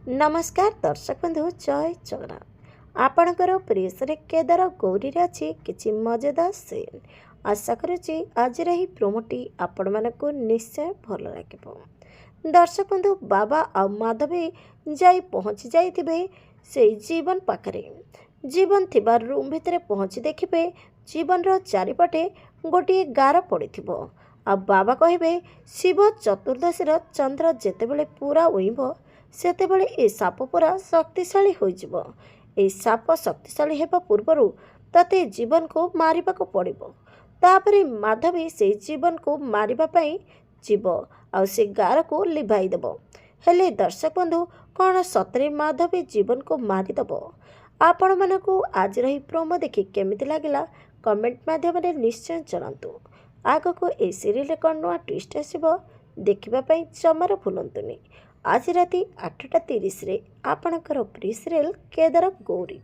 नमस्कार दर्शक बंधु जय जगन्नाथ आपणकर प्रिय केदार गौरी अच्छी किसी मजेदार सीन आशा करुच्ची आज ही प्रोमोटी आपण मानक निश्चय भल लगे। दर्शक बंधु बाबा आ माधवी जाई पहुँची जाइथिबे से जीवन पाखरे जीवन थिबा रूम भितर पहुँची देखिबे जीवन रो चारिपटे गोटे गार पड़िथिबो आ बाबा कहिबे शिव चतुर्दशी चंद्र जेतेबेले पूरा उइब सेतेबेले ए साप पूरा शक्तिशाली होइजिबो। ए साप शक्तिशाली हेबा पूर्वरु तते जीवन को मारिबा को पड़िबो। तापरे माधवी से जीवन को मारिबा पई जीवो आ से गार को लिभाई देबो। हेले दर्शक बंधु कौन सतरे माधवी जीवन को मारिदेबो? आपण मानकु आज रही प्रोमो देखि केमिति लागिला कमेंट माध्यम निश्चय जणातु। आगको ए सीरियल कौन नुआ ट्विस्ट आसिबो देखिबा पई जमार भूलंतुनी। आज राति 8:30 आपणकर प्रिय सीरियल केदार गौरी।